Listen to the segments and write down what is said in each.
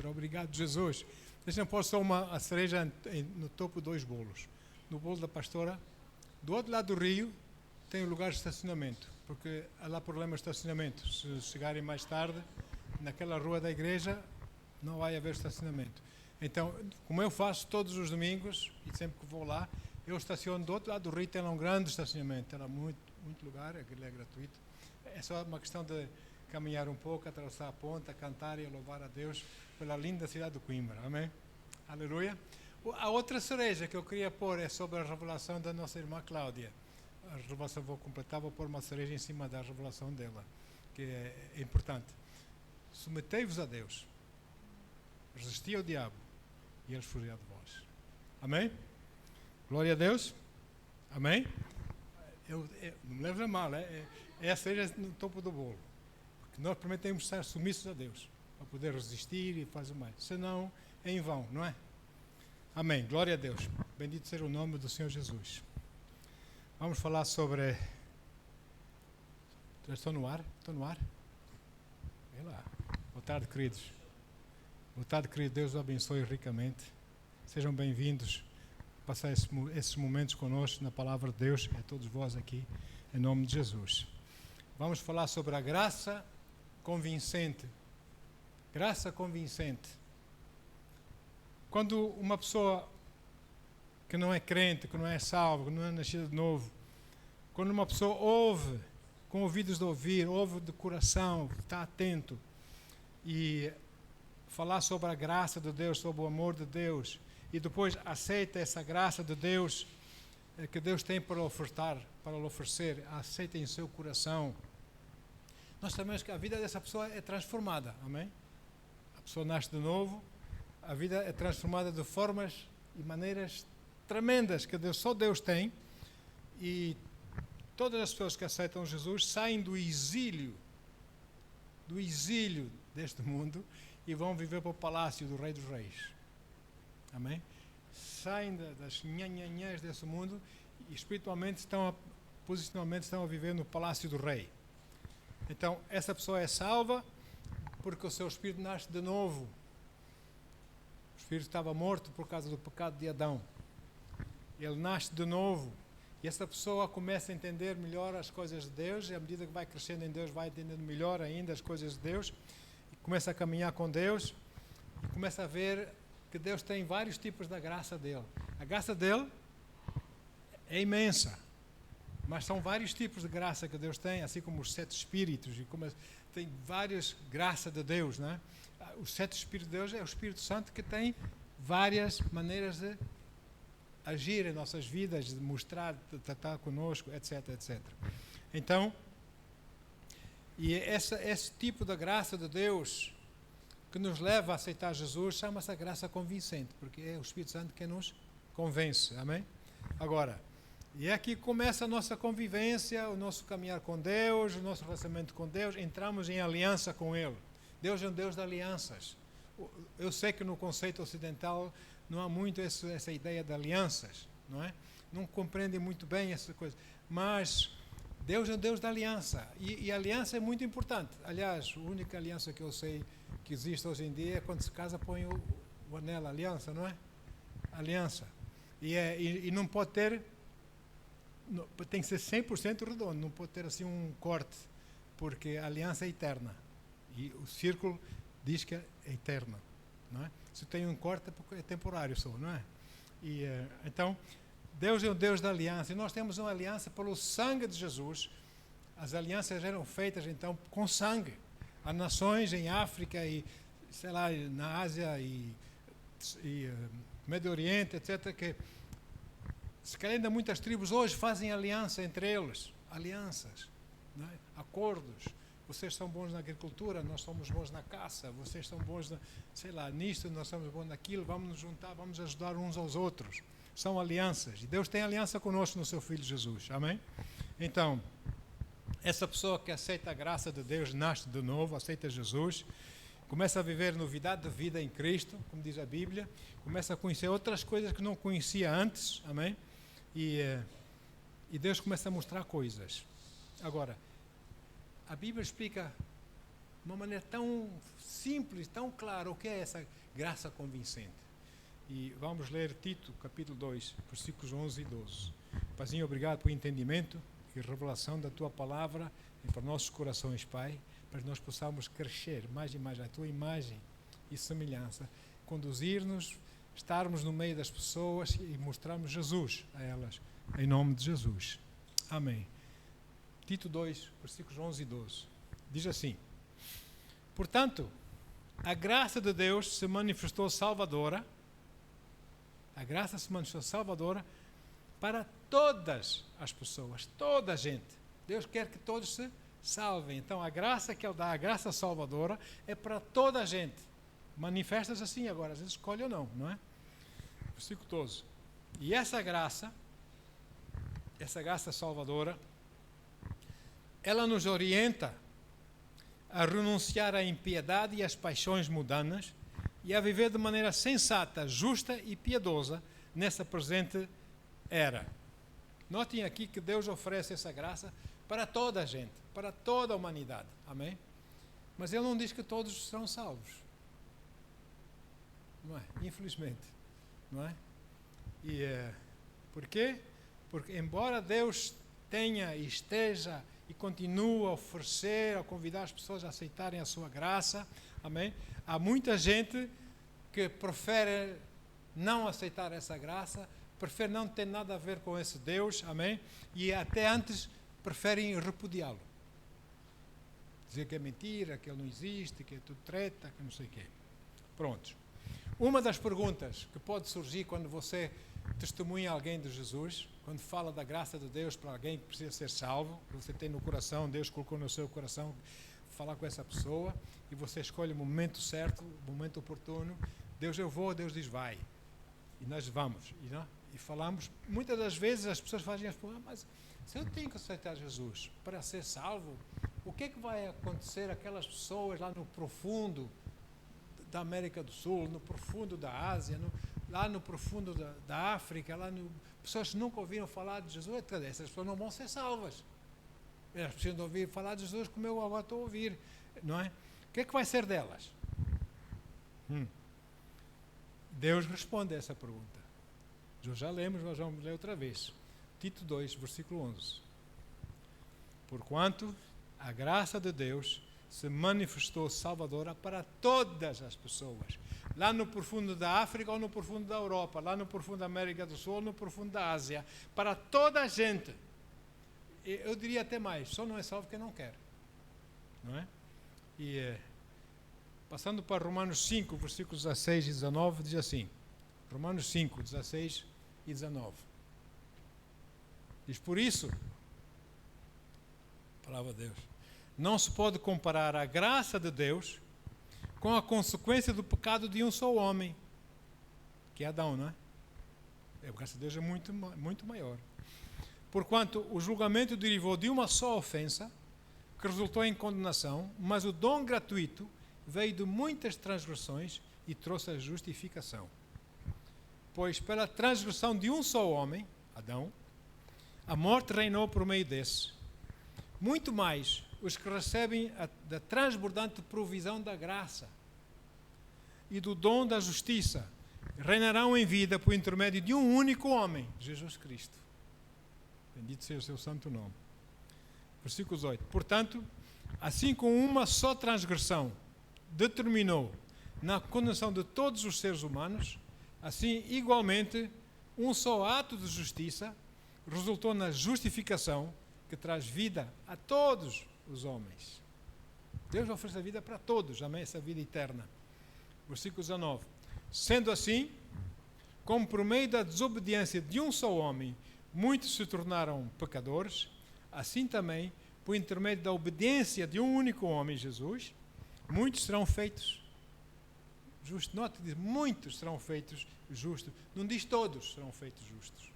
Obrigado, Jesus. Deixa eu pôr só a cereja no topo dos bolos. No bolo da pastora, do outro lado do rio, tem um lugar de estacionamento, porque há problema de estacionamento. Se chegarem mais tarde, naquela rua da igreja, não vai haver estacionamento. Então, como eu faço todos os domingos, e sempre que vou lá, eu estaciono do outro lado do rio, tem lá um grande estacionamento, tem lá muito lugar, aquilo é gratuito. É só uma questão de caminhar um pouco, atravessar a ponta, cantar e louvar a Deus pela linda cidade de Coimbra. Amém? Aleluia. A outra cereja que eu queria pôr é sobre a revelação da nossa irmã Cláudia. A revelação vou completar, vou pôr uma cereja em cima da revelação dela, que é importante. Submetei-vos a Deus, resisti ao diabo e ele fugirá de vós. Amém? Glória a Deus. Amém? Não me leve a mal, é a cereja no topo do bolo. Porque nós primeiro temos que estar submissos a Deus, para poder resistir e fazer mais. Senão, é em vão, não é? Amém. Glória a Deus. Bendito seja o nome do Senhor Jesus. Vamos falar sobre... Já estou no ar? Estou no ar? Vem lá. Boa tarde, queridos. Boa tarde, querido. Deus os abençoe ricamente. Sejam bem-vindos a passar esses momentos conosco na palavra de Deus, a todos vós aqui, em nome de Jesus. Vamos falar sobre a graça convincente. Graça convincente. Quando uma pessoa que não é crente, que não é salvo, que não é nascida de novo, quando uma pessoa ouve, com ouvidos de ouvir, ouve de coração, está atento, e falar sobre a graça de Deus, sobre o amor de Deus, e depois aceita essa graça de Deus que Deus tem para ofertar, para lhe oferecer, aceita em seu coração, nós sabemos que a vida dessa pessoa é transformada, amém? A pessoa nasce de novo, a vida é transformada de formas e maneiras tremendas que só Deus tem, e todas as pessoas que aceitam Jesus saem do exílio deste mundo e vão viver para o palácio do Rei dos Reis. Amém? Saem das nhanhanhãs desse mundo e espiritualmente posicionalmente estão a viver no palácio do Rei. Então, essa pessoa é salva porque o seu espírito nasce de novo. O espírito estava morto por causa do pecado de Adão. Ele nasce de novo. E essa pessoa começa a entender melhor as coisas de Deus, e à medida que vai crescendo em Deus, vai entendendo melhor ainda as coisas de Deus, e começa a caminhar com Deus, e começa a ver que Deus tem vários tipos da graça dele. A graça dele é imensa, mas são vários tipos de graça que Deus tem, assim como os 7 Espíritos, e como tem várias graças de Deus, né? Os 7 Espíritos de Deus é o Espírito Santo que tem várias maneiras de agir em nossas vidas, de mostrar, de tratar conosco, etc, etc. Então, e esse tipo de graça de Deus que nos leva a aceitar Jesus chama-se a graça convincente, porque é o Espírito Santo que nos convence, amém? Agora, e é aqui que começa a nossa convivência, o nosso caminhar com Deus, o nosso relacionamento com Deus, entramos em aliança com Ele. Deus é um Deus de alianças. Eu sei que no conceito ocidental não há muito essa ideia de alianças, não é? Não compreendem muito bem essa coisa. Mas Deus é um Deus da aliança. E a aliança é muito importante. Aliás, a única aliança que eu sei que existe hoje em dia é quando se casa põe o anel, a aliança, não é? Aliança. E não pode ter... tem que ser 100% redondo, não pode ter assim um corte, porque a aliança é eterna. E o círculo diz que é eterno, não é? Se tem um corte é temporário só, não é? Então, Deus é um Deus da aliança, e nós temos uma aliança pelo sangue de Jesus. As alianças eram feitas, então, com sangue. Há nações em África e, sei lá, na Ásia e Médio Oriente, etc., que, se calhar ainda muitas tribos hoje fazem aliança entre eles, alianças, não é? Acordos. Vocês são bons na agricultura, nós somos bons na caça, vocês são bons, sei lá, nisto, nós somos bons naquilo, vamos nos juntar, vamos ajudar uns aos outros. São alianças. E Deus tem aliança conosco no seu Filho Jesus. Amém? Então, essa pessoa que aceita a graça de Deus, nasce de novo, aceita Jesus, começa a viver novidade de vida em Cristo, como diz a Bíblia, começa a conhecer outras coisas que não conhecia antes. Amém? E Deus começa a mostrar coisas. Agora, a Bíblia explica de uma maneira tão simples, tão clara, o que é essa graça convincente. E vamos ler Tito, capítulo 2, versículos 11 e 12. Paizinho, obrigado pelo entendimento e revelação da Tua palavra para nossos corações, Pai, para que nós possamos crescer mais e mais à Tua imagem e semelhança, conduzir-nos, estarmos no meio das pessoas e mostrarmos Jesus a elas, em nome de Jesus. Amém. Tito 2, versículos 11 e 12. Diz assim: portanto, a graça de Deus se manifestou salvadora, a graça se manifestou salvadora para todas as pessoas, toda a gente. Deus quer que todos se salvem. Então, a graça que Ele dá, a graça salvadora, é para toda a gente. Manifesta-se assim agora, às vezes escolhe ou não, não é? Versículo 12. E essa graça salvadora, ela nos orienta a renunciar à impiedade e às paixões mundanas e a viver de maneira sensata, justa e piedosa nessa presente era. Notem aqui que Deus oferece essa graça para toda a gente, para toda a humanidade. Amém? Mas Ele não diz que todos serão salvos. Não é? Infelizmente. Não é? E por quê? Porque embora Deus tenha e esteja e continue a oferecer, a convidar as pessoas a aceitarem a sua graça, amém? Há muita gente que prefere não aceitar essa graça, prefere não ter nada a ver com esse Deus, amém? E até antes preferem repudiá-lo. Dizer que é mentira, que ele não existe, que é tudo treta, que não sei o quê. Pronto. Uma das perguntas que pode surgir quando você testemunha alguém de Jesus, quando fala da graça de Deus para alguém que precisa ser salvo, que você tem no coração, Deus colocou no seu coração, falar com essa pessoa, e você escolhe o momento certo, o momento oportuno, Deus eu vou, Deus diz vai, e nós vamos, e falamos, muitas das vezes as pessoas fazem as perguntas, mas se eu tenho que aceitar Jesus para ser salvo, o que é que vai acontecer àquelas pessoas lá no profundo da América do Sul, no profundo da Ásia, lá no profundo da África, pessoas que nunca ouviram falar de Jesus, essas pessoas não vão ser salvas. Elas precisam de ouvir falar de Jesus como eu agora estou a ouvir, não é? O que é que vai ser delas? Deus responde a essa pergunta. Nós já lemos, nós vamos ler outra vez. Tito 2, versículo 11. Porquanto a graça de Deus se manifestou salvadora para todas as pessoas, lá no profundo da África ou no profundo da Europa, lá no profundo da América do Sul ou no profundo da Ásia, para toda a gente. Eu diria até mais, só não é salvo quem não quer. Não é? E passando para Romanos 5, versículos 16 e 19, diz assim, Romanos 5, 16 e 19. Diz, por isso, palavra de Deus, não se pode comparar a graça de Deus com a consequência do pecado de um só homem, que é Adão, não é? A graça de Deus é muito, muito maior. Porquanto o julgamento derivou de uma só ofensa, que resultou em condenação, mas o dom gratuito veio de muitas transgressões e trouxe a justificação. Pois pela transgressão de um só homem, Adão, a morte reinou por meio desse. Muito mais os que recebem da transbordante provisão da graça e do dom da justiça reinarão em vida por intermédio de um único homem, Jesus Cristo. Bendito seja o seu santo nome. Versículo 18. Portanto, assim como uma só transgressão determinou na condenação de todos os seres humanos, assim, igualmente, um só ato de justiça resultou na justificação que traz vida a todos os homens. Deus oferece a vida para todos, amém? Essa vida eterna. Versículo 19. Sendo assim, como por meio da desobediência de um só homem, muitos se tornaram pecadores, assim também, por intermédio da obediência de um único homem, Jesus, muitos serão feitos justos. Note, diz, muitos serão feitos justos. Não diz todos serão feitos justos.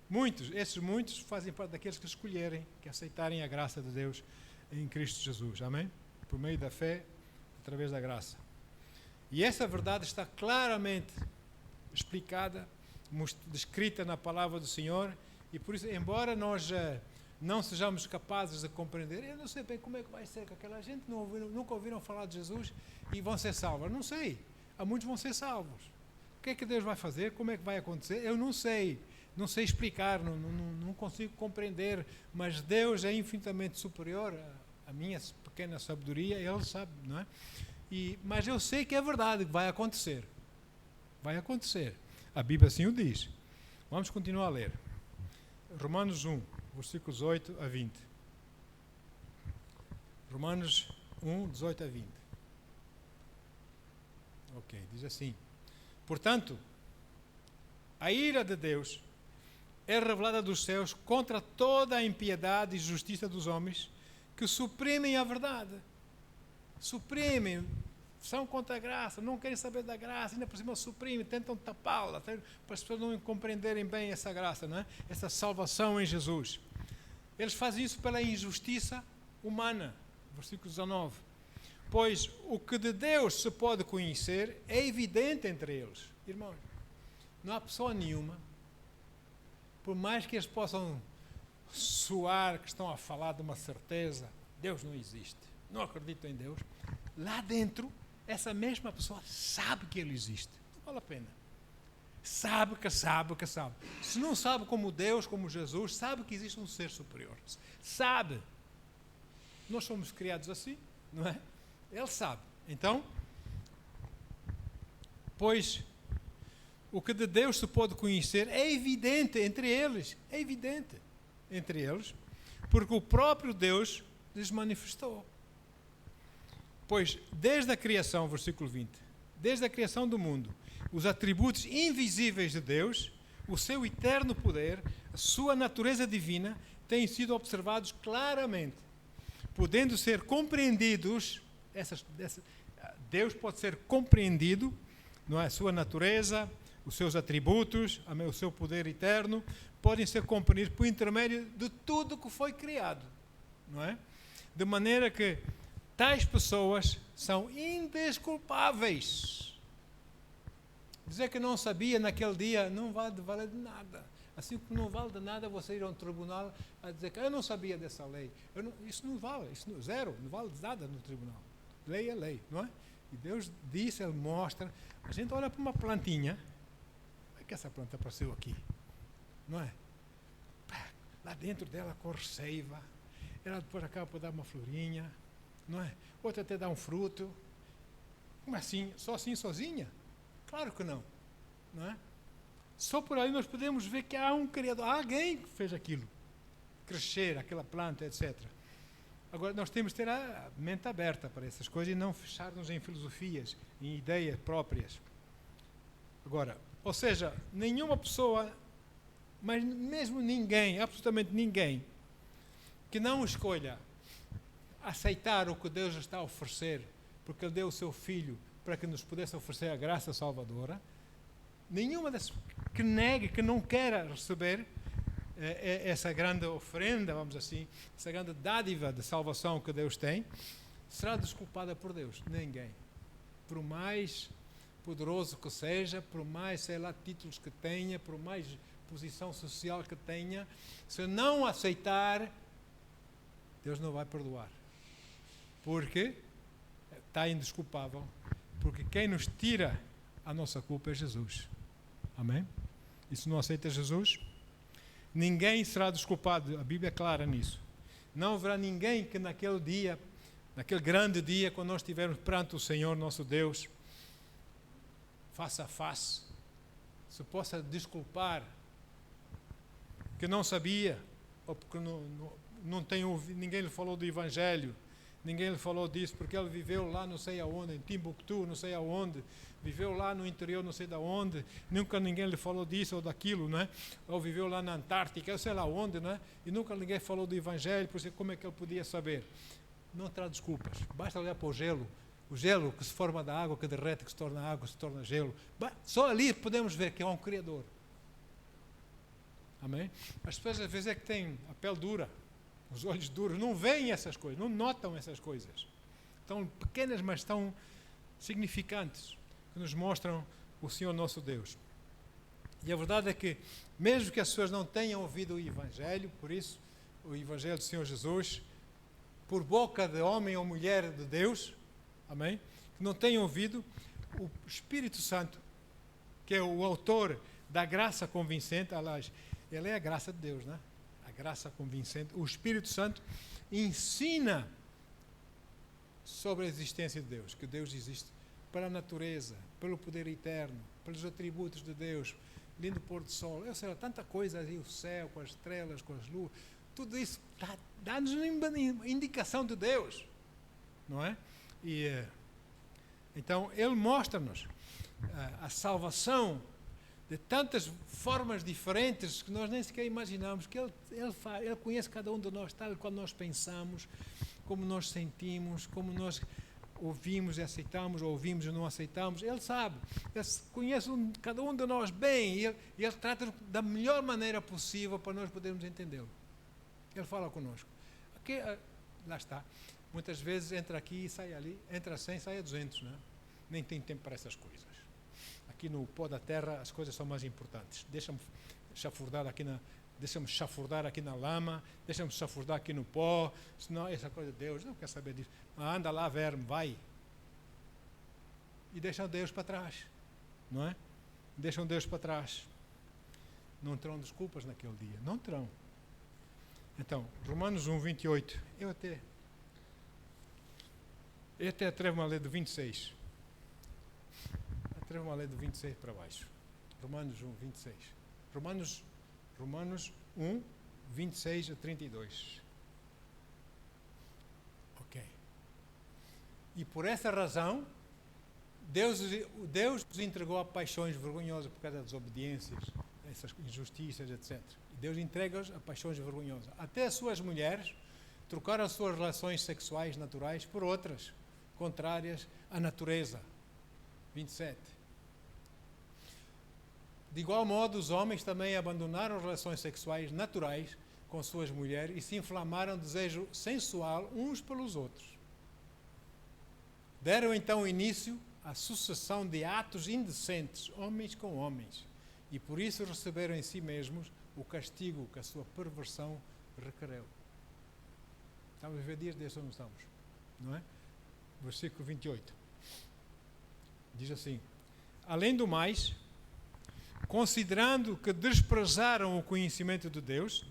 Muitos, esses muitos fazem parte daqueles que escolherem, que aceitarem a graça de Deus em Cristo Jesus. Amém? Por meio da fé, através da graça. E essa verdade está claramente explicada, descrita na palavra do Senhor, e por isso, embora nós não sejamos capazes de compreender. Eu não sei bem como é que vai ser, que aquela gente nunca ouviram falar de Jesus e vão ser salvos. Não sei. Há muitos vão ser salvos. O que é que Deus vai fazer? Como é que vai acontecer? Eu não sei. Não sei explicar, não consigo compreender, mas Deus é infinitamente superior à minha pequena sabedoria, Ele sabe, não é? Mas eu sei que é verdade, que vai acontecer. Vai acontecer. A Bíblia assim o diz. Vamos continuar a ler. Romanos 1, versículos 8 a 20. Romanos 1, 18 a 20. Ok, diz assim. Portanto, a ira de Deus é revelada dos céus contra toda a impiedade e justiça dos homens que suprimem a verdade. Suprimem, são contra a graça, não querem saber da graça, ainda por cima suprimem, tentam tapá-la, para as pessoas não compreenderem bem essa graça, não é? Essa salvação em Jesus. Eles fazem isso pela injustiça humana. Versículo 19. Pois o que de Deus se pode conhecer é evidente entre eles. Irmãos, não há pessoa nenhuma, por mais que eles possam soar que estão a falar de uma certeza, Deus não existe, não acredito em Deus, lá dentro, essa mesma pessoa sabe que Ele existe. Não vale a pena. Sabe que sabe que sabe. Se não sabe como Deus, como Jesus, sabe que existe um ser superior. Sabe. Nós somos criados assim, não é? Ele sabe. Então, pois o que de Deus se pode conhecer é evidente entre eles. É evidente entre eles, porque o próprio Deus lhes manifestou. Pois, desde a criação, versículo 20, desde a criação do mundo, os atributos invisíveis de Deus, o seu eterno poder, a sua natureza divina, têm sido observados claramente, podendo ser compreendidos. Deus pode ser compreendido, não é? A sua natureza, os seus atributos, o seu poder eterno, podem ser compreendidos por intermédio de tudo que foi criado, não é? De maneira que tais pessoas são indesculpáveis. Dizer que não sabia naquele dia não vale de nada. Assim como não vale de nada você ir a um tribunal a dizer que eu não sabia dessa lei. Isso não vale, zero, não vale de nada no tribunal. Lei é lei, não é? E Deus disse, Ele mostra. A gente olha para uma plantinha, como é que essa planta apareceu aqui? Não é? Lá dentro dela corre seiva, ela depois acaba por dar uma florinha, não é? Outra até dá um fruto. Como assim? Só assim sozinha? Claro que não, não é? Só por aí nós podemos ver que há um Criador, há alguém que fez aquilo, crescer, aquela planta, etc. Agora nós temos que ter a mente aberta para essas coisas e não fechar-nos em filosofias, em ideias próprias. Agora, ou seja, nenhuma pessoa, mas mesmo ninguém, absolutamente ninguém, que não escolha aceitar o que Deus está a oferecer, porque Ele deu o seu Filho para que nos pudesse oferecer a graça salvadora, nenhuma das que negue, que não queira receber essa grande ofrenda, vamos assim, essa grande dádiva de salvação que Deus tem, será desculpada por Deus. Ninguém. Por mais poderoso que seja, por mais, sei lá, títulos que tenha, por mais posição social que tenha, se não aceitar, Deus não vai perdoar. Porque está indesculpável. Porque quem nos tira a nossa culpa é Jesus. Amém? E se não aceita Jesus, ninguém será desculpado. A Bíblia é clara nisso. Não haverá ninguém que naquele dia, naquele grande dia, quando nós estivermos perante o Senhor nosso Deus, face a face, se possa desculpar que não sabia, ou porque não tem ouvido, ninguém lhe falou do Evangelho, ninguém lhe falou disso, porque ele viveu lá não sei aonde, em Timbuktu, não sei aonde, viveu lá no interior não sei de onde, nunca ninguém lhe falou disso ou daquilo, não é? Ou viveu lá na Antártica, eu sei lá onde, não é? E nunca ninguém falou do Evangelho, por isso como é que ele podia saber? Não terá desculpas, basta olhar para o gelo que se forma da água, que derrete, que se torna água, se torna gelo, só ali podemos ver que há um Criador. Amém? As pessoas às vezes é que têm a pele dura, os olhos duros, não veem essas coisas, não notam essas coisas. Tão pequenas, mas tão significantes, que nos mostram o Senhor nosso Deus. E a verdade é que, mesmo que as pessoas não tenham ouvido o Evangelho, por isso, o Evangelho do Senhor Jesus por boca de homem ou mulher de Deus, amém? Que não tenham ouvido, o Espírito Santo, que é o autor da graça convincente, aliás, ele é a graça de Deus, né? A graça convincente. O Espírito Santo ensina sobre a existência de Deus, que Deus existe pela natureza, pelo poder eterno, pelos atributos de Deus, lindo pôr do sol, ou seja, tanta coisa aí, o céu, com as estrelas, com as luas, tudo isso dá-nos uma indicação de Deus, não é? E então ele mostra-nos a salvação de tantas formas diferentes que nós nem sequer imaginamos, que ele conhece cada um de nós, tal qual nós pensamos, como nós sentimos, como nós ouvimos e aceitamos, ou ouvimos e não aceitamos. Ele sabe, ele conhece cada um de nós bem, e ele trata da melhor maneira possível para nós podermos entendê-lo. Ele fala conosco. Aqui, lá está. Muitas vezes entra aqui e sai ali, entra a 100 sai a 200, né? Nem tem tempo para essas coisas. Aqui no pó da terra as coisas são mais importantes. Deixa-me chafurdar aqui na lama, deixa-me chafurdar aqui no pó, senão essa coisa de Deus, não quer saber disso. Anda lá, verme, vai. E deixam Deus para trás, não é? Deixam Deus para trás. Não terão desculpas naquele dia, não terão. Então, Romanos 1, 28, eu até atrevo-me a ler do 26. Atrevo-me a ler do 26 para baixo. Romanos 1, 26. Romanos 1, 26 a 32. Ok. E por essa razão, Deus os entregou a paixões vergonhosas por causa das desobediências, essas injustiças, etc. E Deus entrega-os a paixões vergonhosas. Até as suas mulheres trocaram as suas relações sexuais naturais por outras, contrárias à natureza. 27. De igual modo, os homens também abandonaram as relações sexuais naturais com suas mulheres e se inflamaram de desejo sensual uns pelos outros. Deram então início à sucessão de atos indecentes, homens com homens, e por isso receberam em si mesmos o castigo que a sua perversão requereu. Estamos a ver dias desses ou não estamos? Não é? Versículo 28. Diz assim: além do mais, considerando que desprezaram o conhecimento de Deus,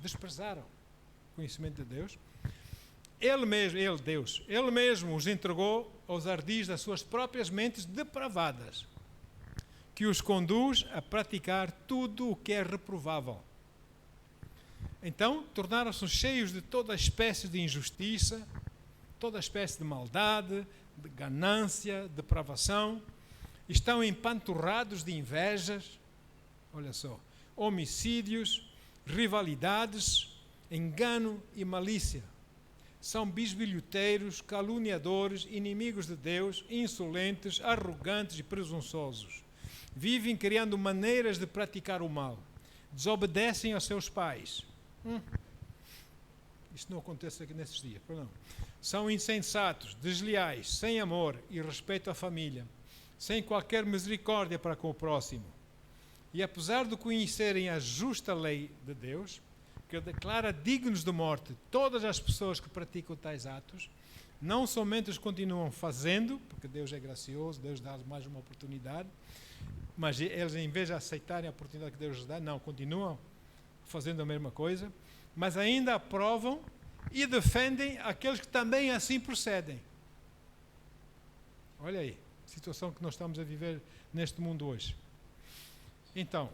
Ele mesmo os entregou aos ardis das suas próprias mentes depravadas, que os conduz a praticar tudo o que é reprovável. Então, tornaram-se cheios de toda espécie de injustiça, toda espécie de maldade, de ganância, depravação, estão empanturrados de invejas, olha só, homicídios, rivalidades, engano e malícia. São bisbilhoteiros, caluniadores, inimigos de Deus, insolentes, arrogantes e presunçosos. Vivem criando maneiras de praticar o mal. Desobedecem aos seus pais. Isto não acontece aqui nesses dias, não. São insensatos, desleais, sem amor e respeito à família, sem qualquer misericórdia para com o próximo. E apesar de conhecerem a justa lei de Deus, que declara dignos de morte todas as pessoas que praticam tais atos, não somente os continuam fazendo, porque Deus é gracioso, Deus dá mais uma oportunidade, mas eles, em vez de aceitarem a oportunidade que Deus lhes dá, não, continuam fazendo a mesma coisa, mas ainda aprovam e defendem aqueles que também assim procedem. Olha aí, a situação que nós estamos a viver neste mundo hoje. Então,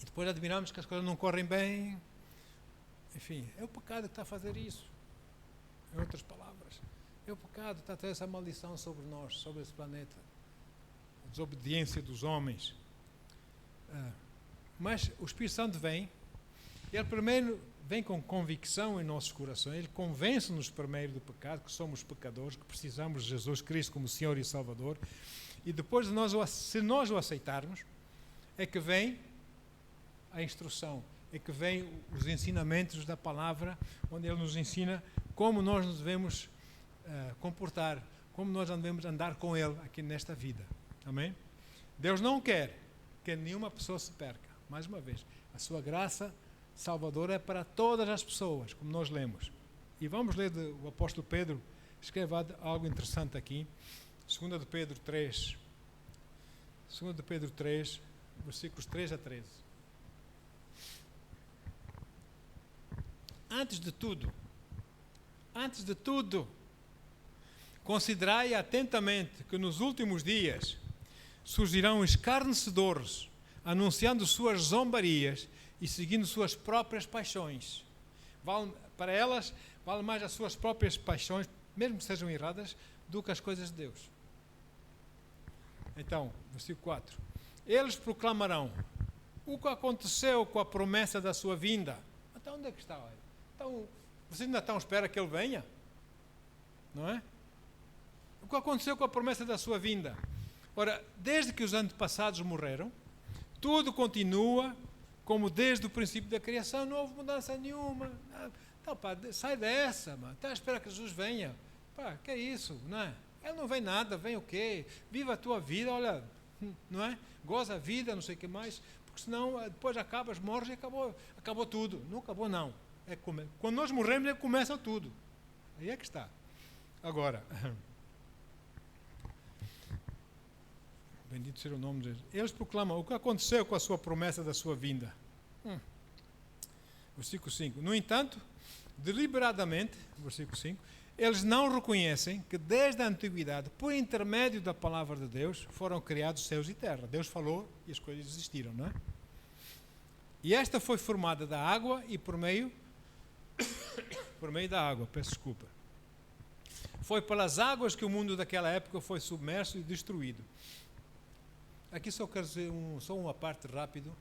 e depois admiramos que as coisas não correm bem. Enfim, é o pecado que está a fazer isso. Em outras palavras, é o pecado que está a ter essa maldição sobre nós, sobre esse planeta. A desobediência dos homens. Mas o Espírito Santo vem, ele primeiro vem com convicção em nossos corações, ele convence-nos primeiro do pecado, que somos pecadores, que precisamos de Jesus Cristo como Senhor e Salvador, e depois de se nós o aceitarmos, é que vem a instrução, é que vem os ensinamentos da palavra, onde ele nos ensina como nós nos devemos comportar, como nós devemos andar com ele aqui nesta vida. Amém? Deus não quer que nenhuma pessoa se perca. Mais uma vez, a sua graça Salvador é para todas as pessoas, como nós lemos. E vamos ler o apóstolo Pedro, escreve algo interessante aqui. 2 de Pedro 3. 2 de Pedro 3, versículos 3 a 13. Antes de tudo, considerai atentamente que nos últimos dias surgirão escarnecedores, anunciando suas zombarias e seguindo suas próprias paixões. Para elas, vale mais as suas próprias paixões, mesmo que sejam erradas, do que as coisas de Deus. Então, versículo 4. Eles proclamarão o que aconteceu com a promessa da sua vinda. Então, onde é que está? Então, vocês ainda estão à espera que ele venha? Não é? O que aconteceu com a promessa da sua vinda? Ora, desde que os antepassados morreram, tudo continua como desde o princípio da criação, não houve mudança nenhuma. Então, pá, sai dessa, mano. Está à espera que Jesus venha. Pá, que é isso, não é? Ele não vem nada, vem o quê? Viva a tua vida, olha, não é? Goza a vida, não sei o que mais, porque senão depois acabas, morres e acabou tudo. Não acabou, não. Quando nós morremos, é que começa tudo. Aí é que está. Agora, bendito seja o nome de Deus. Eles proclamam o que aconteceu com a sua promessa da sua vinda. Versículo 5. No entanto, deliberadamente, versículo 5, eles não reconhecem que desde a antiguidade, por intermédio da palavra de Deus, foram criados céus e terra. Deus falou e as coisas existiram, não é? E esta foi formada da água e por meio da água, peço desculpa. Foi pelas águas que o mundo daquela época foi submerso e destruído. Aqui só quero dizer só uma parte rápido.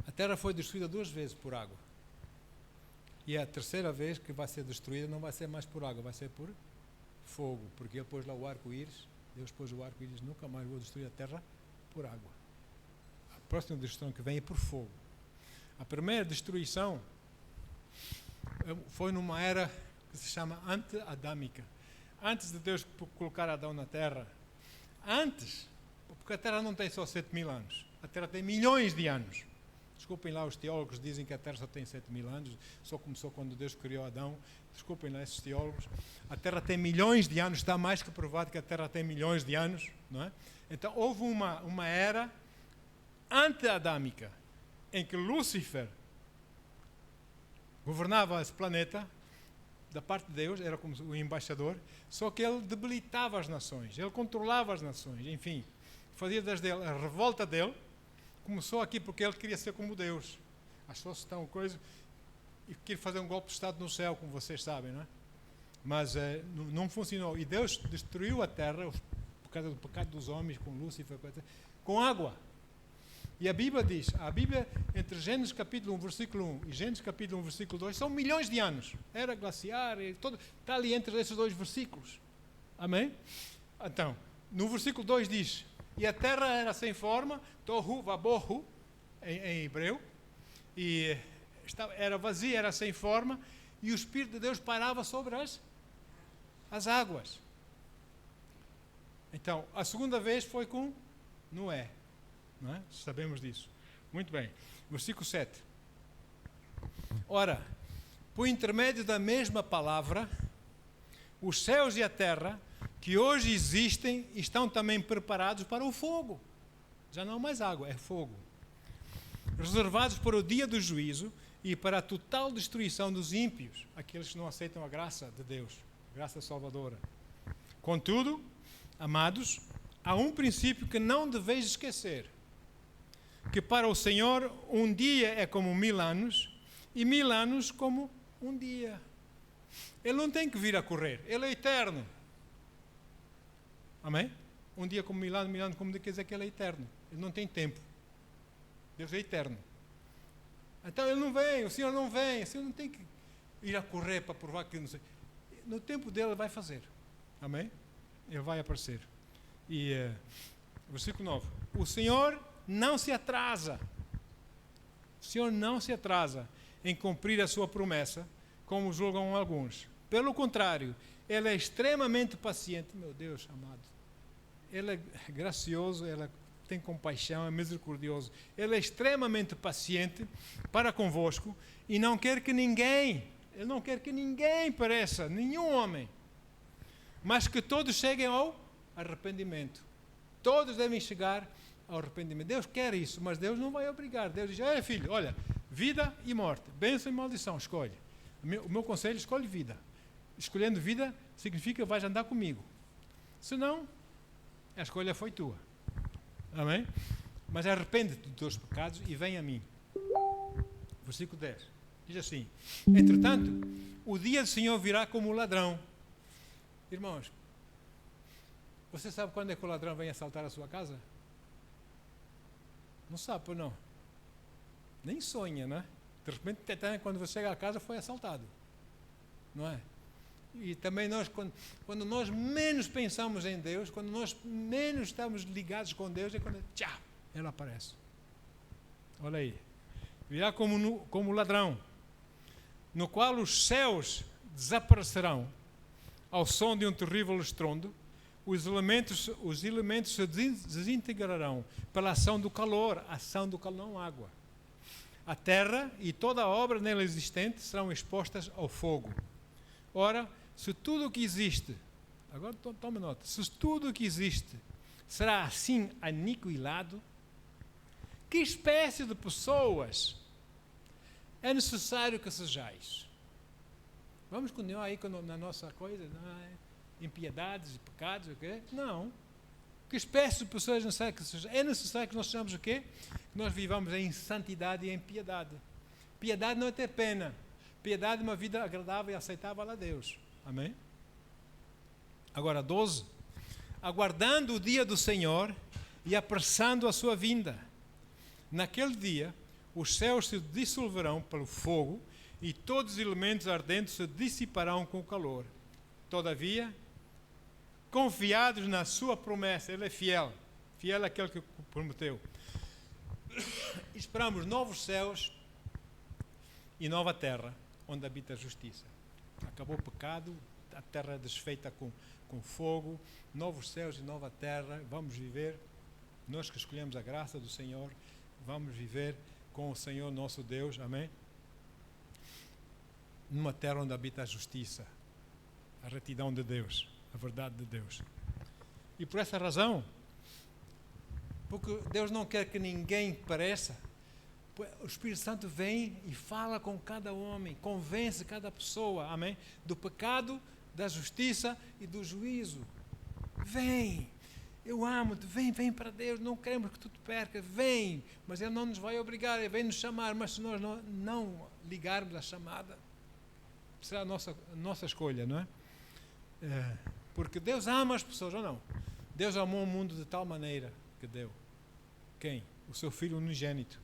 A terra foi destruída 2 vezes por água. E a terceira vez que vai ser destruída não vai ser mais por água, vai ser por fogo. Porque ele pôs lá o arco-íris, Deus pôs o arco-íris, nunca mais vou destruir a terra por água. A próxima destruição que vem é por fogo. A primeira destruição foi numa era que se chama ante-adâmica. Antes de Deus colocar Adão na terra, porque a terra não tem só 7.000 anos, a terra tem milhões de anos. Desculpem lá os teólogos que dizem que a Terra só tem 7.000 anos, só começou quando Deus criou Adão. Desculpem lá esses teólogos. A Terra tem milhões de anos, está mais que provado que a Terra tem milhões de anos, não é? Então houve uma era ante-adâmica, em que Lúcifer governava esse planeta, da parte de Deus, era como o embaixador, só que ele debilitava as nações, ele controlava as nações, enfim, fazia a revolta dele. Começou aqui porque ele queria ser como Deus. Achou-se tão coisa e queria fazer um golpe de Estado no céu, como vocês sabem, não é? Mas não funcionou. E Deus destruiu a terra por causa do pecado dos homens, com Lúcifer, com água. E a Bíblia diz, entre Gênesis capítulo 1, versículo 1 e Gênesis capítulo 1, versículo 2, são milhões de anos. Era glaciar, está ali entre esses 2 versículos. Amém? Então, no versículo 2 diz: e a terra era sem forma, tohu vabohu, em hebreu, e era vazia, era sem forma, e o Espírito de Deus pairava sobre as águas. Então, a segunda vez foi com Noé, não é? Sabemos disso. Muito bem. Versículo 7. Ora, por intermédio da mesma palavra, os céus e a terra que hoje existem estão também preparados para o fogo. Já não mais água, é fogo. Reservados para o dia do juízo e para a total destruição dos ímpios, aqueles que não aceitam a graça de Deus, graça salvadora. Contudo, amados, há um princípio que não deveis esquecer, que para o Senhor um dia é como 1000 anos e 1000 anos como um dia. Ele não tem que vir a correr, ele é eterno. Amém? Um dia como 1000 anos como quer dizer que ele é eterno. Ele não tem tempo. Deus é eterno. Então ele não vem, o Senhor não vem, o Senhor não tem que ir a correr para provar que não sei. No tempo dele ele vai fazer. Amém? Ele vai aparecer. E versículo 9. O Senhor não se atrasa. O Senhor não se atrasa em cumprir a sua promessa, como julgam alguns. Pelo contrário, ele é extremamente paciente. Meu Deus amado. Ele é gracioso, ele é tem compaixão, é misericordioso. Ele é extremamente paciente para convosco e não quer que ninguém, ele não quer que ninguém pereça, nenhum homem, mas que todos cheguem ao arrependimento. Todos devem chegar ao arrependimento. Deus quer isso, mas Deus não vai obrigar. Deus diz, olha filho, olha, vida e morte, bênção e maldição, escolhe. O meu conselho, escolhe vida. Escolhendo vida significa vais andar comigo. Se não, a escolha foi tua. Amém? Mas arrepende-te dos teus pecados e vem a mim. Versículo 10. Diz assim, entretanto, o dia do Senhor virá como ladrão. Irmãos, você sabe quando é que o ladrão vem assaltar a sua casa? Não sabe, pois não? Nem sonha, né? De repente, quando você chega a casa, foi assaltado. Não é? E também nós, quando nós menos pensamos em Deus, quando nós menos estamos ligados com Deus, é quando, tchau, ele aparece. Olha aí. Virá como ladrão, no qual os céus desaparecerão ao som de um terrível estrondo, os elementos se desintegrarão pela ação do calor, não água. A terra e toda a obra nela existente serão expostas ao fogo. Ora, se tudo o que existe, agora tome nota, se tudo o que existe será assim aniquilado, que espécie de pessoas é necessário que sejais? Vamos continuar aí na nossa coisa, não é? Impiedades e pecados, o quê? Não. Que espécie de pessoas é necessário que sejais? É necessário que nós sejamos o quê? Que nós vivamos em santidade e em piedade. Piedade não é ter pena. Piedade é uma vida agradável e aceitável a Deus. Amém? Agora, 12. Aguardando o dia do Senhor e apressando a sua vinda. Naquele dia, os céus se dissolverão pelo fogo e todos os elementos ardentes se dissiparão com o calor. Todavia, confiados na sua promessa, ele é fiel. Fiel àquele que prometeu. Esperamos novos céus e nova terra, onde habita a justiça. Acabou o pecado, a terra é desfeita com fogo, novos céus e nova terra, vamos viver, nós que escolhemos a graça do Senhor, vamos viver com o Senhor nosso Deus, amém? Numa terra onde habita a justiça, a retidão de Deus, a verdade de Deus. E por essa razão, porque Deus não quer que ninguém pereça, o Espírito Santo vem e fala com cada homem, convence cada pessoa, amém? Do pecado, da justiça e do juízo. Vem, eu amo-te, vem para Deus, não queremos que tu te percas, vem, mas Ele não nos vai obrigar, Ele vem nos chamar, mas se nós não ligarmos a chamada, será a nossa escolha, não é? Porque Deus ama as pessoas, ou não? Deus amou o mundo de tal maneira que deu. Quem? O seu Filho unigênito,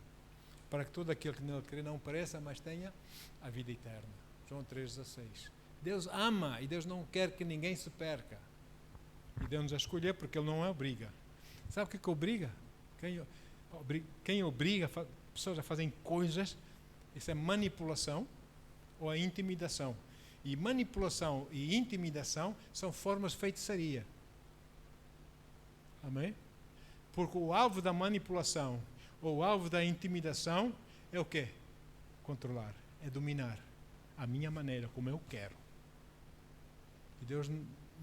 para que todo aquele que nele crê não pereça, mas tenha a vida eterna. João 3,16. Deus ama e Deus não quer que ninguém se perca. E deu-nos a escolher porque Ele não obriga. Sabe o que obriga? Quem obriga pessoas a fazerem coisas, isso é manipulação ou a intimidação. E manipulação e intimidação são formas de feitiçaria. Amém? Porque o alvo da manipulação ou o alvo da intimidação é o quê? Controlar, é dominar a minha maneira, como eu quero. E Deus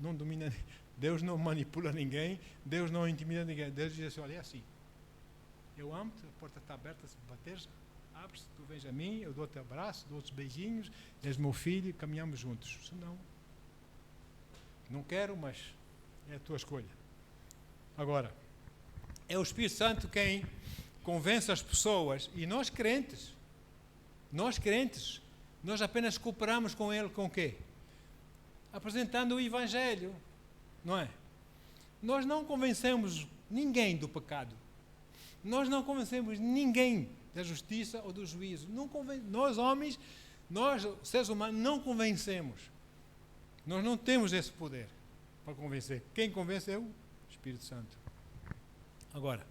não domina, Deus não manipula ninguém, Deus não intimida ninguém. Deus diz assim, olha, é assim, eu amo-te, a porta está aberta, se bateres, abre-se, tu vens a mim, eu dou-te abraço, dou-te beijinhos, és meu filho, caminhamos juntos. Se não quero, mas é a tua escolha. Agora, é o Espírito Santo quem convence as pessoas, e nós crentes, nós apenas cooperamos com Ele com o quê? Apresentando o Evangelho, não é? Nós não convencemos ninguém do pecado, nós não convencemos ninguém da justiça ou do juízo, nós homens, nós seres humanos não convencemos, nós não temos esse poder para convencer. Quem convence é o Espírito Santo. Agora,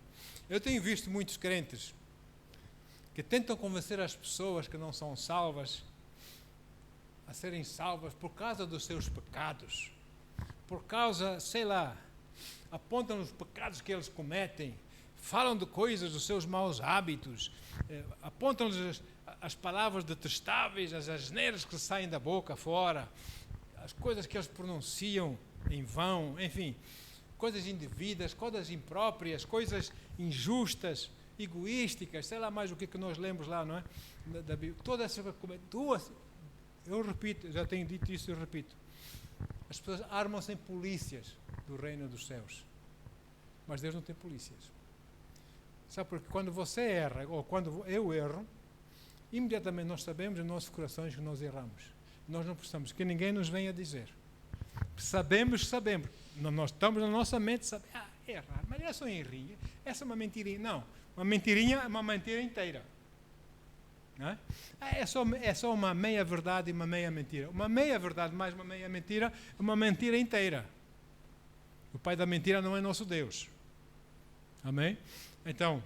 eu tenho visto muitos crentes que tentam convencer as pessoas que não são salvas a serem salvas por causa dos seus pecados, por causa, sei lá, apontam os pecados que eles cometem, falam de coisas, dos seus maus hábitos, apontam-lhes as palavras detestáveis, as asneiras que saem da boca fora, as coisas que eles pronunciam em vão, enfim, coisas indevidas, coisas impróprias, coisas injustas, egoísticas, sei lá mais o que nós lemos lá, não é? Da Bíblia. Toda essa eu repito, já tenho dito isso, eu repito. As pessoas armam-se em polícias do reino dos céus, mas Deus não tem polícias. Sabe, porque quando você erra, ou quando eu erro, imediatamente nós sabemos nos nossos corações que nós erramos. Nós não precisamos que ninguém nos venha dizer. Sabemos. Nós estamos na nossa mente, errar, mas é só um errinho, essa é uma mentirinha. Não, uma mentirinha é uma mentira inteira. Não é? É só uma meia verdade e uma meia mentira. Uma meia verdade mais uma meia mentira é uma mentira inteira. O pai da mentira não é nosso Deus. Amém? Então,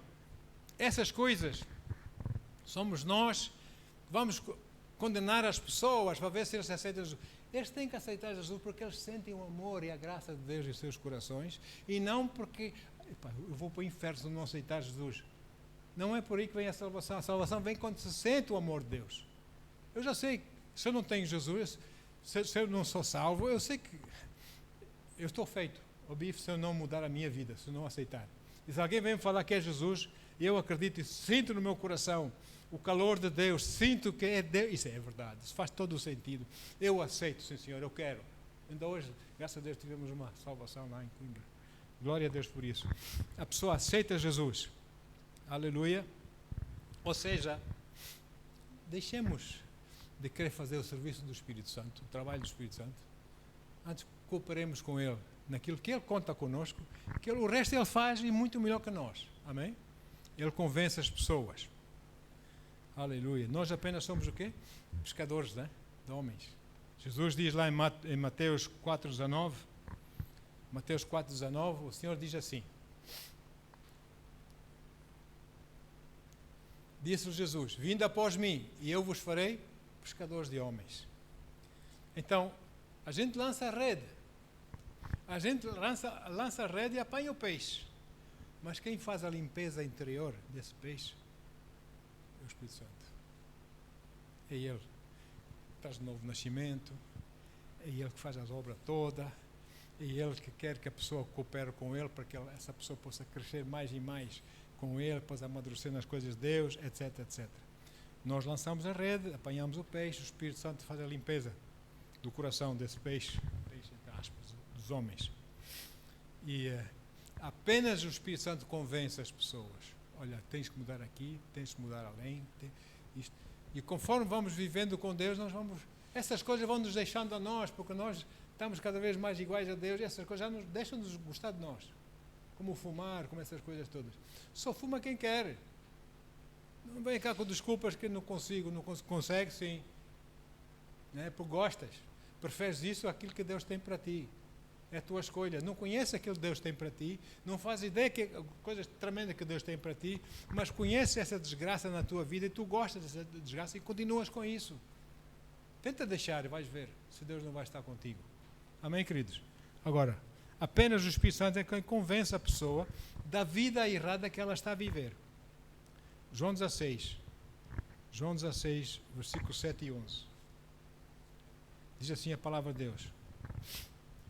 essas coisas somos nós que vamos condenar as pessoas para ver se eles aceitam Jesus. Eles têm que aceitar Jesus porque eles sentem o amor e a graça de Deus em seus corações e não porque eu vou para o inferno se não aceitar Jesus. Não é por aí que vem a salvação. A salvação vem quando se sente o amor de Deus. Eu já sei, se eu não tenho Jesus, se eu não sou salvo, eu sei que eu estou feito ao bife se eu não mudar a minha vida, se eu não aceitar. E se alguém vem me falar que é Jesus, eu acredito e sinto no meu coração o calor de Deus, sinto que é Deus, isso é verdade, isso faz todo o sentido. Eu aceito, sim senhor, eu quero. Ainda hoje, graças a Deus, tivemos uma salvação lá em Coimbra. Glória a Deus por isso. A pessoa aceita Jesus. Aleluia. Ou seja, deixemos de querer fazer o serviço do Espírito Santo, o trabalho do Espírito Santo. Antes cooperemos com Ele, naquilo que Ele conta conosco, que o resto Ele faz e muito melhor que nós. Amém? Ele convence as pessoas. Aleluia. Nós apenas somos o quê? Pescadores, né? De homens. Jesus diz lá em Mateus 4,19, Mateus 4,19, o Senhor diz assim: disse Jesus, vinde após mim e eu vos farei pescadores de homens. Então, a gente lança a rede. A gente lança a rede e apanha o peixe. Mas quem faz a limpeza interior desse peixe é o Espírito Santo. É Ele que traz novo nascimento, é Ele que faz as obras todas, é Ele que quer que a pessoa coopere com Ele para que essa pessoa possa crescer mais e mais com Ele, possa amadurecer nas coisas de Deus, etc, etc. Nós lançamos a rede, apanhamos o peixe, o Espírito Santo faz a limpeza do coração desse peixe entre aspas, dos homens. E apenas o Espírito Santo convence as pessoas. Olha, tens que mudar aqui, tens que mudar além. Isto. E conforme vamos vivendo com Deus, essas coisas vão nos deixando a nós, porque nós estamos cada vez mais iguais a Deus e essas coisas já deixam-nos gostar de nós. Como fumar, como essas coisas todas. Só fuma quem quer. Não vem cá com desculpas que não consegue sim. Não é? Porque gostas. Preferes isso àquilo que Deus tem para ti. É a tua escolha. Não conheces aquilo que Deus tem para ti, não fazes ideia que coisas tremendas que Deus tem para ti, mas conheces essa desgraça na tua vida e tu gostas dessa desgraça e continuas com isso. Tenta deixar e vais ver se Deus não vai estar contigo. Amém, queridos? Agora, apenas o Espírito Santo é quem convence a pessoa da vida errada que ela está a viver. João 16, versículos 7 e 11. Diz assim a palavra de Deus.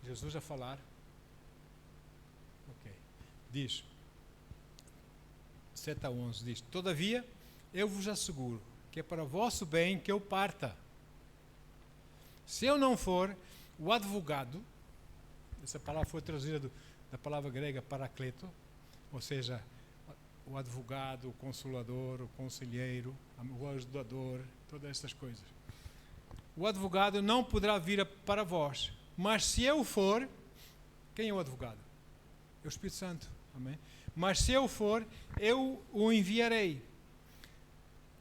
Jesus a falar. Ok. Diz, 7 a 11, diz: todavia, eu vos asseguro que é para o vosso bem que eu parta. Se eu não for, o advogado, essa palavra foi traduzida da palavra grega paracleto, ou seja, o advogado, o consolador, o conselheiro, o ajudador, todas essas coisas. O advogado não poderá vir para vós, mas se eu for, quem é o advogado? É o Espírito Santo, amém? Mas se eu for, eu o enviarei.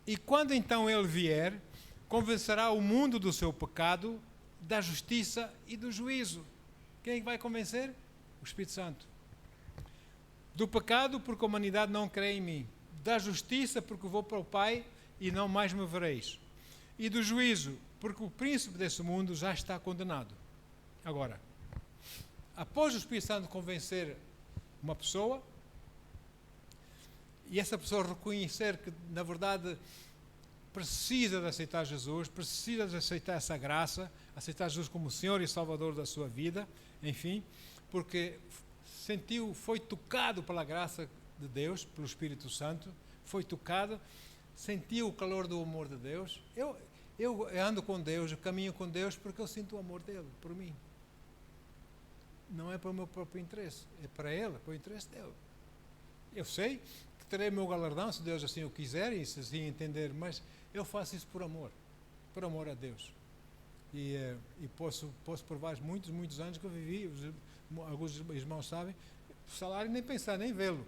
E quando então ele vier, convencerá o mundo do seu pecado, da justiça e do juízo. Quem vai convencer? O Espírito Santo. Do pecado, porque a humanidade não crê em mim. Da justiça, porque vou para o Pai e não mais me vereis. E do juízo, porque o príncipe desse mundo já está condenado. Agora, após o Espírito Santo convencer uma pessoa, e essa pessoa reconhecer que, na verdade, precisa de aceitar Jesus, precisa de aceitar essa graça, aceitar Jesus como Senhor e Salvador da sua vida, enfim, porque foi tocado pela graça de Deus, pelo Espírito Santo, foi tocado, sentiu o calor do amor de Deus. Eu ando com Deus, eu caminho com Deus porque eu sinto o amor dele por mim. Não é para o meu próprio interesse, é para ele, para o interesse dele. Eu sei que terei meu galardão, se Deus assim o quiser e se assim entender, mas eu faço isso por amor a Deus. E posso provar muitos anos que eu vivi, alguns irmãos sabem, o salário nem pensar, nem vê-lo.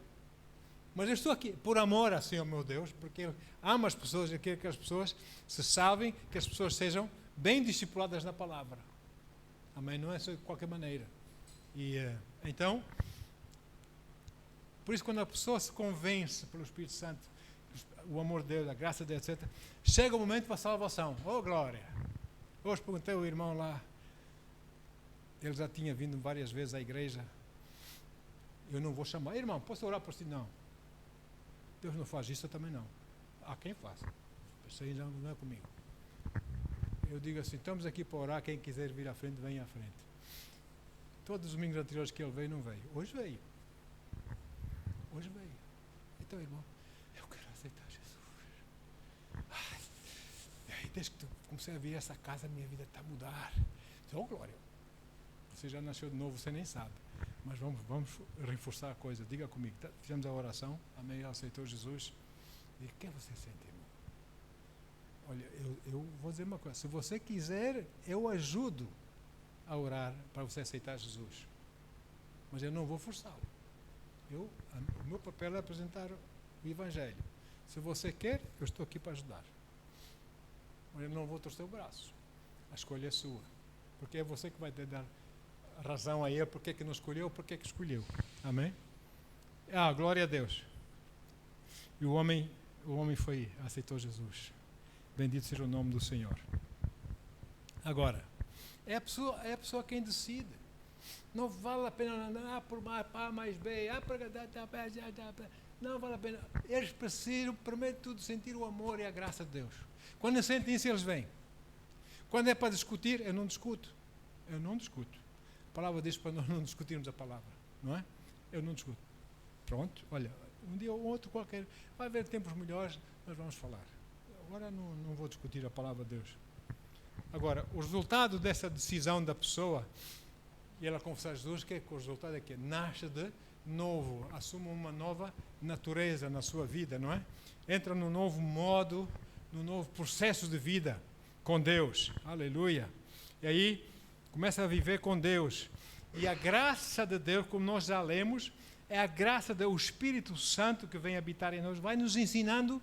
Mas eu estou aqui por amor assim ao meu Deus, porque Ele ama as pessoas e quer que as pessoas se salvem, que as pessoas sejam bem discipuladas na palavra. Amém? Não é só de qualquer maneira. E então, por isso quando a pessoa se convence pelo Espírito Santo, o amor de Deus, a graça de Deus, etc., chega o momento para a salvação. Oh, glória! Hoje perguntei ao irmão lá, ele já tinha vindo várias vezes à igreja. Eu não vou chamar, irmão, posso orar por si? Não. Deus não faz isso, eu também não. Há quem faça. Isso aí não é comigo. Eu digo assim, estamos aqui para orar, quem quiser vir à frente, vem à frente. Todos os domingos anteriores que ele veio, não veio. Hoje veio. Então, irmão, eu quero aceitar Jesus. Ai, desde que comecei a vir a essa casa, minha vida está a mudar. Oh, glória. Você já nasceu de novo, você nem sabe. Mas vamos reforçar a coisa. Diga comigo. Fizemos a oração. Amém. Aceitou Jesus. E o que você sente, irmão? Olha, eu vou dizer uma coisa. Se você quiser, eu ajudo a orar para você aceitar Jesus. Mas eu não vou forçá-lo. O meu papel é apresentar o Evangelho. Se você quer, eu estou aqui para ajudar. Mas eu não vou torcer o braço. A escolha é sua. Porque é você que vai dar razão a ele, porque que não escolheu, porque que escolheu. Amém? Glória a Deus. E o homem aceitou Jesus. Bendito seja o nome do Senhor. Agora, é a pessoa quem decide. Não vale a pena por A mais B, não vale a pena. Eles precisam, primeiro de tudo, sentir o amor e a graça de Deus. Quando sentem isso, eles vêm. Quando é para discutir, eu não discuto. A palavra diz para nós não discutirmos a palavra, não é? Eu não discuto. Pronto, olha, um dia ou outro qualquer, vai haver tempos melhores, nós vamos falar. Agora não vou discutir a palavra de Deus. Agora, o resultado dessa decisão da pessoa, e ela confessar Jesus, que o resultado é que nasce de novo, assume uma nova natureza na sua vida, não é? Entra num novo modo, num novo processo de vida com Deus. Aleluia. E aí, começa a viver com Deus. E a graça de Deus, como nós já lemos, é a graça do Espírito Santo que vem habitar em nós, vai nos ensinando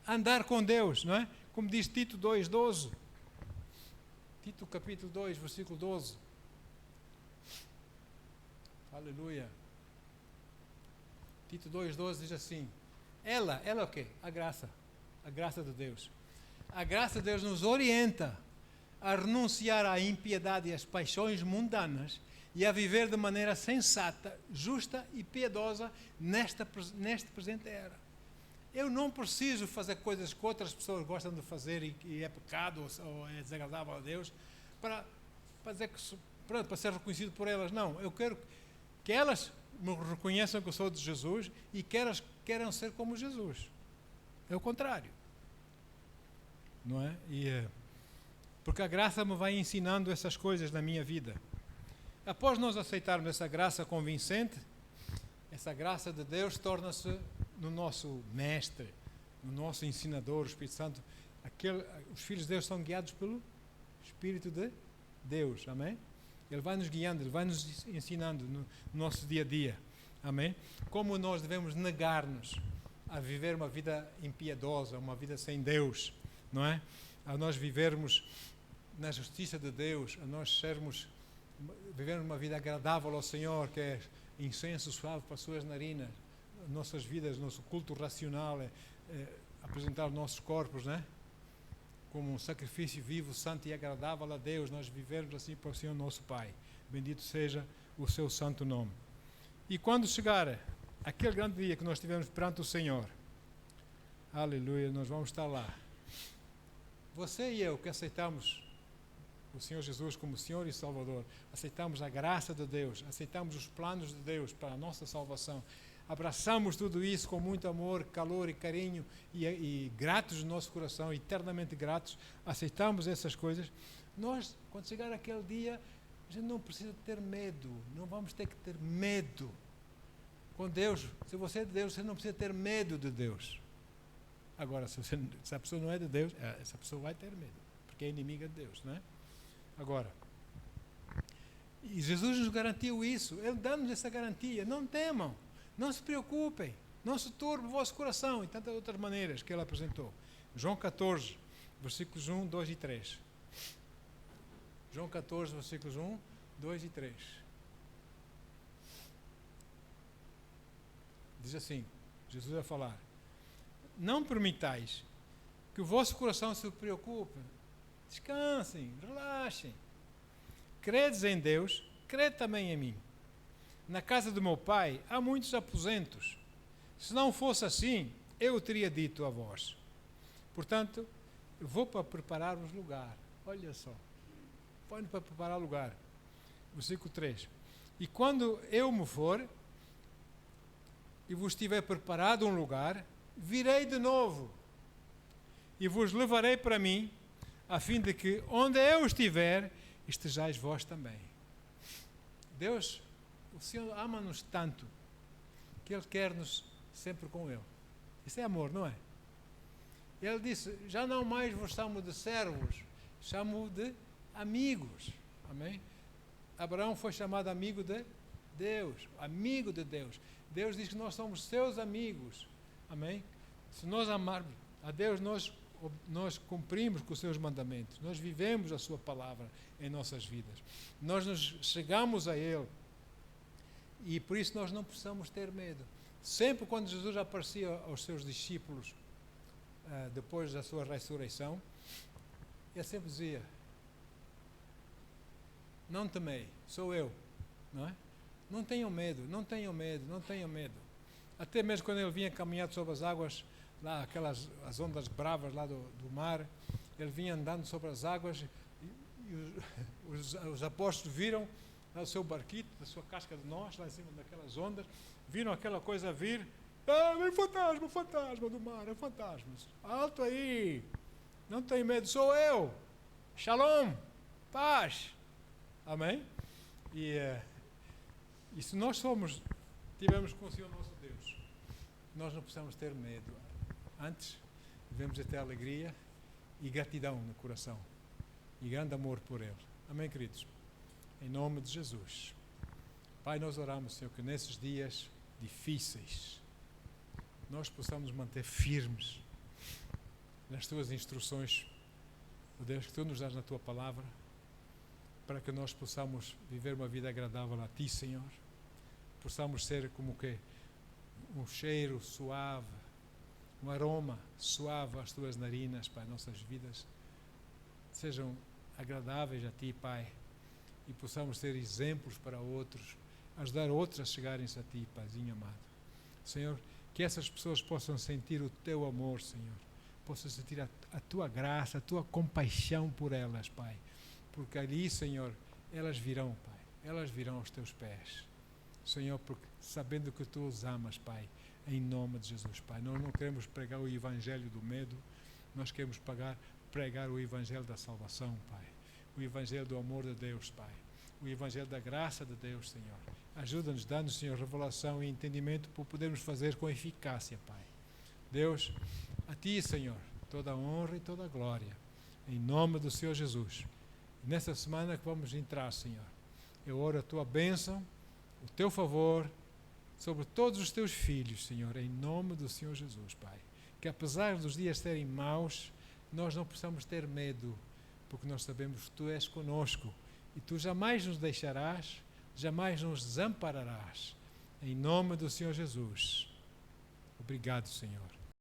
a andar com Deus, não é? Como diz Tito 2:12. Tito capítulo 2, versículo 12. Aleluia. Tito 2:12 diz assim: ela o quê? A graça de Deus. A graça de Deus nos orienta a renunciar à impiedade e às paixões mundanas e a viver de maneira sensata, justa e piedosa nesta presente era. Eu não preciso fazer coisas que outras pessoas gostam de fazer e é pecado ou é desagradável a Deus para dizer que, para ser reconhecido por elas. Não, eu quero que elas me reconheçam que eu sou de Jesus e que elas queiram ser como Jesus. É o contrário. Não é? Porque a graça me vai ensinando essas coisas na minha vida. Após nós aceitarmos essa graça convincente, essa graça de Deus torna-se no nosso mestre, no nosso ensinador, o Espírito Santo. Os filhos de Deus são guiados pelo Espírito de Deus, amém? Ele vai nos guiando, Ele vai nos ensinando no nosso dia a dia, amém? Como nós devemos negar-nos a viver uma vida impiedosa, uma vida sem Deus, não é? A nós vivermos na justiça de Deus, a nós vivermos uma vida agradável ao Senhor, que é incenso suave para as suas narinas. Nossas vidas, nosso culto racional é apresentar os nossos corpos, né? Como um sacrifício vivo, santo e agradável a Deus. Nós vivermos assim para o Senhor nosso Pai. Bendito seja o seu santo nome. E quando chegar aquele grande dia que nós estivermos perante o Senhor, aleluia, nós vamos estar lá. Você e eu que aceitamos o Senhor Jesus como Senhor e Salvador, aceitamos a graça de Deus, aceitamos os planos de Deus para a nossa salvação, abraçamos tudo isso com muito amor, calor e carinho e gratos no nosso coração, eternamente gratos, aceitamos essas coisas. Nós, quando chegar aquele dia, a gente não precisa ter medo, não vamos ter que ter medo. Com Deus, se você é de Deus, você não precisa ter medo de Deus. Agora, se a pessoa não é de Deus, essa pessoa vai ter medo, porque é inimiga de Deus, não é? Agora, e Jesus nos garantiu isso, Ele dá-nos essa garantia, não temam, não se preocupem, não se turbe o vosso coração, e tantas outras maneiras que Ele apresentou. João 14, versículos 1, 2 e 3. João 14, versículos 1, 2 e 3. Diz assim, Jesus vai falar: não permitais que o vosso coração se preocupe. Descansem, relaxem. Credes em Deus, crede também em mim. Na casa do meu pai há muitos aposentos. Se não fosse assim, eu teria dito a vós. Portanto, eu vou para preparar-vos lugar. Olha só. Põe para preparar lugar. Versículo 3. E quando eu me for e vos tiver preparado um lugar, virei de novo e vos levarei para mim, a fim de que, onde eu estiver, estejais vós também. Deus, o Senhor ama-nos tanto, que Ele quer-nos sempre com Ele. Isso é amor, não é? Ele disse, já não mais vos chamo de servos, chamo de amigos. Amém? Abraão foi chamado amigo de Deus, amigo de Deus. Deus diz que nós somos seus amigos. Amém? Se nós amarmos a Deus, nós cumprimos com os seus mandamentos, nós vivemos a sua palavra em nossas vidas, nós nos chegamos a Ele, e por isso nós não precisamos ter medo. Sempre quando Jesus aparecia aos seus discípulos, depois da sua ressurreição, Ele sempre dizia, não temei, sou eu, não é? Não tenham medo, não tenham medo, não tenham medo. Até mesmo quando Ele vinha caminhando sobre as águas, lá as ondas bravas lá do mar, Ele vinha andando sobre as águas e os apóstolos viram lá o seu barquito, da sua casca de nós, lá em cima daquelas ondas, viram aquela coisa vir, vem fantasma do mar, é fantasma, alto aí, não tem medo, sou eu, shalom, paz, amém? E se nós tivemos com o Senhor nosso Deus, nós não precisamos ter medo. Antes, devemos ter alegria e gratidão no coração e grande amor por Ele. Amém, queridos? Em nome de Jesus. Pai, nós oramos, Senhor, que nesses dias difíceis nós possamos manter firmes nas Tuas instruções, ó Deus, que Tu nos dás na Tua palavra, para que nós possamos viver uma vida agradável a Ti, Senhor. Possamos ser como que um cheiro suave, um aroma suave às Tuas narinas, Pai, nossas vidas sejam agradáveis a Ti, Pai, e possamos ser exemplos para outros, ajudar outros a chegarem-se a Ti, Paizinho amado. Senhor, que essas pessoas possam sentir o Teu amor, Senhor, possam sentir a Tua graça, a Tua compaixão por elas, Pai, porque ali, Senhor, elas virão, Pai, elas virão aos Teus pés, Senhor, porque sabendo que Tu os amas, Pai, em nome de Jesus, Pai. Nós não queremos pregar o evangelho do medo, nós queremos pregar o evangelho da salvação, Pai. O evangelho do amor de Deus, Pai. O evangelho da graça de Deus, Senhor. Ajuda-nos, dá-nos, Senhor, revelação e entendimento para podermos fazer com eficácia, Pai. Deus, a Ti, Senhor, toda a honra e toda a glória, em nome do Senhor Jesus. E nessa semana que vamos entrar, Senhor, eu oro a Tua bênção, o Teu favor, sobre todos os Teus filhos, Senhor, em nome do Senhor Jesus, Pai. Que apesar dos dias serem maus, nós não possamos ter medo, porque nós sabemos que Tu és conosco e Tu jamais nos deixarás, jamais nos desampararás. Em nome do Senhor Jesus. Obrigado, Senhor.